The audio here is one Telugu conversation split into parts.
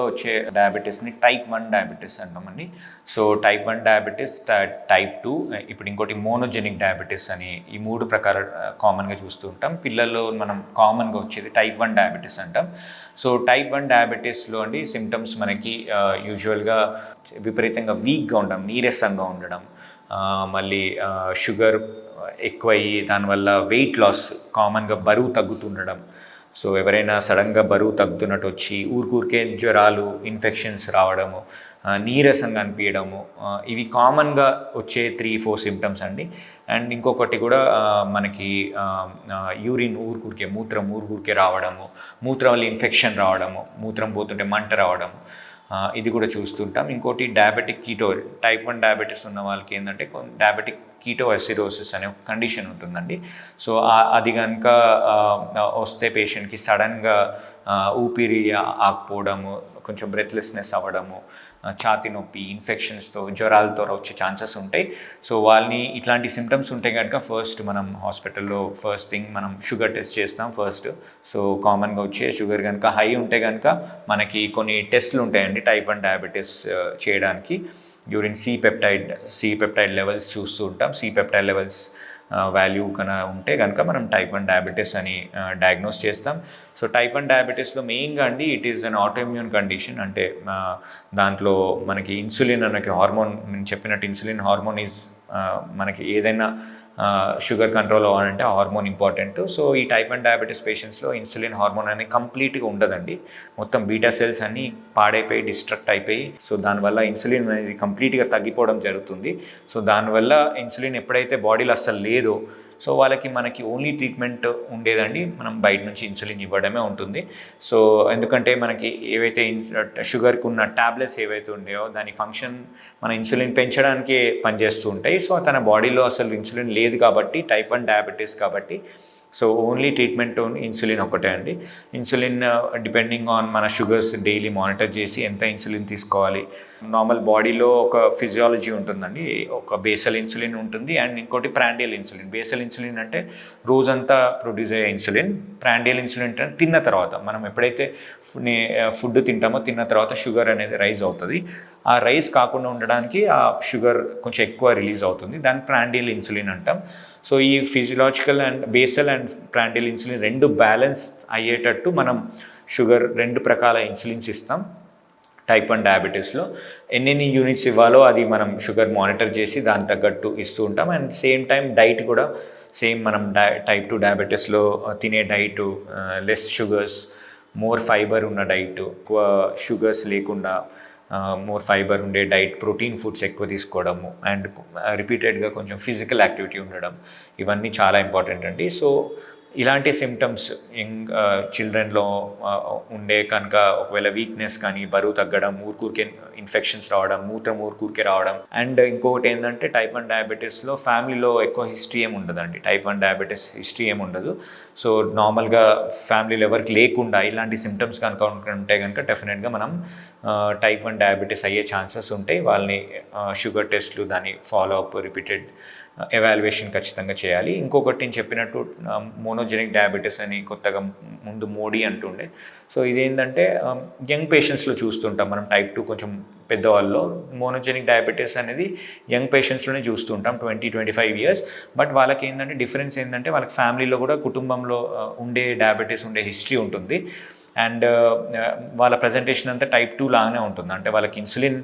పిల్లల్లో వచ్చే డయాబెటీస్ని టైప్ 1 డయాబెటీస్ అంటామండి. సో టైప్ 1 డయాబెటీస్, టైప్ 2, ఇప్పుడు ఇంకోటి మోనోజెనిక్ డయాబెటీస్ అని ఈ 3 ప్రకారాలు కామన్గా చూస్తూ ఉంటాం. పిల్లల్లో మనం కామన్గా వచ్చేది టైప్ 1 డయాబెటీస్ అంటాం. సో టైప్ 1 డయాబెటీస్లో అండి సిమ్టమ్స్ మనకి యూజువల్గా విపరీతంగా వీక్గా ఉండడం, నీరసంగా ఉండడం, మళ్ళీ షుగర్ ఎక్కువయ్యి దానివల్ల వెయిట్ లాస్, కామన్గా బరువు తగ్గుతుండడం. సో ఎవరైనా సడన్గా బరువు తగ్గుతున్నట్టు వచ్చి ఊరికే జ్వరాలు, ఇన్ఫెక్షన్స్ రావడము, నీరసంగా అనిపించడము, ఇవి కామన్గా వచ్చే 3-4 సిమ్టమ్స్ అండి. అండ్ ఇంకొకటి కూడా మనకి యూరిన్ మూత్రం ఊరికే రావడము, మూత్రం వల్ల ఇన్ఫెక్షన్ రావడము, మూత్రం పోతుంటే మంట రావడము, ఇది కూడా చూస్తుంటాం. ఇంకోటి డయాబెటిక్ కీటో, టైప్ 1 డయాబెటీస్ ఉన్న వాళ్ళకి ఏంటంటే డయాబెటిక్ కీటోఅసిడోసిస్ అనే ఒక కండిషన్ ఉంటుందండి. సో అది కనుక వస్తే పేషెంట్కి సడన్గా ఊపిరి ఆగిపోవడము, కొంచెం బ్రెత్లెస్నెస్ అవ్వడము, ఛాతీ నొప్పి, ఇన్ఫెక్షన్స్తో, జ్వరాలతో వచ్చే ఛాన్సెస్ ఉంటాయి. సో వాళ్ళని ఇట్లాంటి సిమ్టమ్స్ ఉంటే కనుక ఫస్ట్ మనం హాస్పిటల్లో ఫస్ట్ థింగ్ మనం షుగర్ టెస్ట్ చేస్తాం ఫస్ట్. సో కామన్గా వచ్చే షుగర్ కనుక హై ఉంటే కనుక మనకి కొన్ని టెస్ట్లు ఉంటాయండి టైప్ 1 డయాబెటీస్ చేయడానికి. యూరిన్ సి పెప్టైడ్ లెవెల్స్ చూస్తూ ఉంటాం. సి పెప్టైడ్ లెవెల్స్ వాల్యూ కన్నా ఉంటే కనుక మనం టైప్ 1 డయాబెటీస్ అని డయాగ్నోస్ చేస్తాం. సో టైప్ 1 డయాబెటీస్లో మెయిన్గా అండి it is an autoimmune condition. అంటే దాంట్లో మనకి ఇన్సులిన్ అనే హార్మోన్, నేను చెప్పినట్టు ఇన్సులిన్ హార్మోన్ ఈజ్ మనకి ఏదైనా షుగర్ కంట్రోల్ అవ్వాలంటే ఆ హార్మోన్ ఇంపార్టెంట్. సో ఈ టైప్ 1 డయాబెటీస్ పేషెంట్స్లో ఇన్సులిన్ హార్మోన్ అనేది కంప్లీట్గా ఉండదండి. మొత్తం బీటా సెల్స్ అన్నీ పాడైపోయి, డిస్ట్రక్ట్ అయిపోయి, సో దానివల్ల ఇన్సులిన్ అనేది కంప్లీట్గా తగ్గిపోవడం జరుగుతుంది. సో దానివల్ల ఇన్సులిన్ ఎప్పుడైతే బాడీలో అస్సలు లేదో సో మనకి ఓన్లీ ట్రీట్మెంట్ ఉండేదండి మనం బయట నుంచి ఇన్సులిన్ ఇవ్వడమే ఉంటుంది. సో ఎందుకంటే మనకి ఏవైతే షుగర్కి ఉన్న ట్యాబ్లెట్స్ ఏవైతే ఉండేవో దాని ఫంక్షన్ మన ఇన్సులిన్ పెంచడానికే పనిచేస్తూ ఉంటాయి. సో తన బాడీలో అసలు ఇన్సులిన్ లేదు కాబట్టి, టైప్ 1 డయాబెటీస్ కాబట్టి, సో ఓన్లీ ట్రీట్మెంట్ ఇన్సులిన్ ఒకటే అండి. ఇన్సులిన్ డిపెండింగ్ ఆన్ మన షుగర్స్ డైలీ మానిటర్ చేసి ఎంత ఇన్సులిన్ తీసుకోవాలి. నార్మల్ బాడీలో ఒక ఫిజియాలజీ ఉంటుందండి. ఒక బేసల్ ఇన్సులిన్ ఉంటుంది అండ్ ఇంకోటి ప్రాండియల్ ఇన్సులిన్. బేసల్ ఇన్సులిన్ అంటే రోజంతా ప్రొడ్యూస్ అయ్యే ఇన్సులిన్. ప్రాండియల్ ఇన్సులిన్ అంటే తిన్న తర్వాత, మనం ఎప్పుడైతే ఫుడ్ తింటామో తిన్న తర్వాత షుగర్ అనేది రైజ్ అవుతుంది. ఆ రైజ్ కాకుండా ఉండడానికి ఆ షుగర్ కొంచెం ఎక్కువ రిలీజ్ అవుతుంది, దాన్ని ప్రాండియల్ ఇన్సులిన్ అంటాం. సో ఈ physiological and basal and prandial insulin రెండు బ్యాలెన్స్ అయ్యేటట్టు మనం షుగర్ 2 ప్రకాల ఇన్సులిన్స్ ఇస్తాం టైప్ 1 డయాబెటీస్లో. ఎన్ని యూనిట్స్ ఇవ్వాలో అది మనం షుగర్ మానిటర్ చేసి దాని తగ్గట్టు ఇస్తూ ఉంటాం. అండ్ సేమ్ టైం డైట్ కూడా సేమ్ మనం టైప్ 2 డయాబెటీస్లో తినే diet less sugars, more fibre ఉన్న డైటు, ఎక్కువ షుగర్స్ లేకుండా మోర్ ఫైబర్ ఉండే డైట్, ప్రోటీన్ ఫుడ్స్ ఎక్కువ తీసుకోవడము అండ్ రిపీటెడ్గా కొంచెం ఫిజికల్ యాక్టివిటీ ఉండడం, ఇవన్నీ చాలా ఇంపార్టెంట్ అండి. సో ఇలాంటి సిమ్టమ్స్ చిల్డ్రన్లో ఉండే కనుక ఒకవేళ వీక్నెస్ కానీ, బరువు తగ్గడం, ఊరికే ఇన్ఫెక్షన్స్ రావడం, మూత్రం ఊరికే రావడం, అండ్ ఇంకొకటి ఏంటంటే టైప్ 1 డయాబెటీస్లో ఫ్యామిలీలో ఎక్కువ హిస్టరీ ఏమి ఉండదండి. టైప్ 1 డయాబెటీస్ హిస్టరీ ఏమి ఉండదు. సో నార్మల్గా ఫ్యామిలీలో ఎవరికి లేకుండా ఇలాంటి సిమ్టమ్స్ కనుక ఉంటే కనుక డెఫినెట్గా మనం టైప్ 1 డయాబెటీస్ అయ్యే ఛాన్సెస్ ఉంటాయి. వాళ్ళని షుగర్ టెస్ట్లు, దాన్ని ఫాలో అప్, రిపీటెడ్ ఎవాల్యుయేషన్ ఖచ్చితంగా చేయాలి. ఇంకొకటి నేను చెప్పినట్టు మోనోజెనిక్ డయాబెటీస్ అని కొత్తగా ముందు మోడీ అంటుండే. సో ఇదేంటంటే యంగ్ పేషెంట్స్లో చూస్తుంటాం మనం. టైప్ 2 కొంచెం పెద్దవాళ్ళలో మోనోజెనిక్ డయాబెటీస్ అనేది యంగ్ పేషెంట్స్లోనే చూస్తుంటాం, 20-25 ఇయర్స్. బట్ వాళ్ళకి ఏంటంటే డిఫరెన్స్ ఏంటంటే వాళ్ళకి ఫ్యామిలీలో కూడా కుటుంబంలో ఉండే డయాబెటీస్ ఉండే హిస్టరీ ఉంటుంది. అండ్ వాళ్ళ ప్రజెంటేషన్ అంతా టైప్ 2 లాగానే ఉంటుంది. అంటే వాళ్ళకి ఇన్సులిన్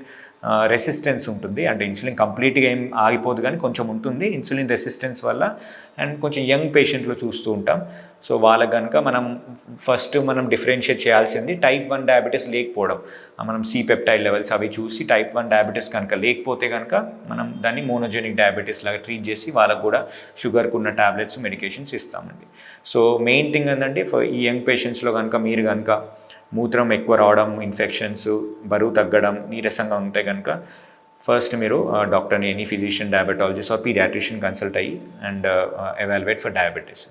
రెసిస్టెన్స్ ఉంటుంది. అంటే ఇన్సులిన్ కంప్లీట్గా ఏం ఆగిపోదు కానీ కొంచెం ఉంటుంది ఇన్సులిన్ రెసిస్టెన్స్ వల్ల. అండ్ కొంచెం యంగ్ పేషెంట్లో చూస్తూ ఉంటాం. సో వాళ్ళకి కనుక మనం డిఫరెన్షియేట్ చేయాల్సింది టైప్ 1 డయాబెటీస్ లేకపోవడం. మనం సి పెప్టైడ్ లెవెల్స్ అవి చూసి టైప్ 1 డయాబెటీస్ కనుక లేకపోతే కనుక మనం దాన్ని మోనోజెనిక్ డయాబెటీస్ లాగా ట్రీట్ చేసి వాళ్ళకు కూడా షుగర్కు ఉన్న ట్యాబ్లెట్స్, మెడికేషన్స్ ఇస్తామండి. సో మెయిన్ థింగ్ ఏంటంటే ఈ యంగ్ పేషెంట్స్లో కనుక మీరు కనుక మూత్రం ఎక్కువ రావడం, ఇన్ఫెక్షన్స్, బరువు తగ్గడం, నీరసంగా ఉంటే కనుక ఫస్ట్ మీరు డాక్టర్ని, any physician, diabetologist or paediatrician consult అయ్యి అండ్ ఎవాల్యుయేట్ ఫర్ డయాబెటీస్.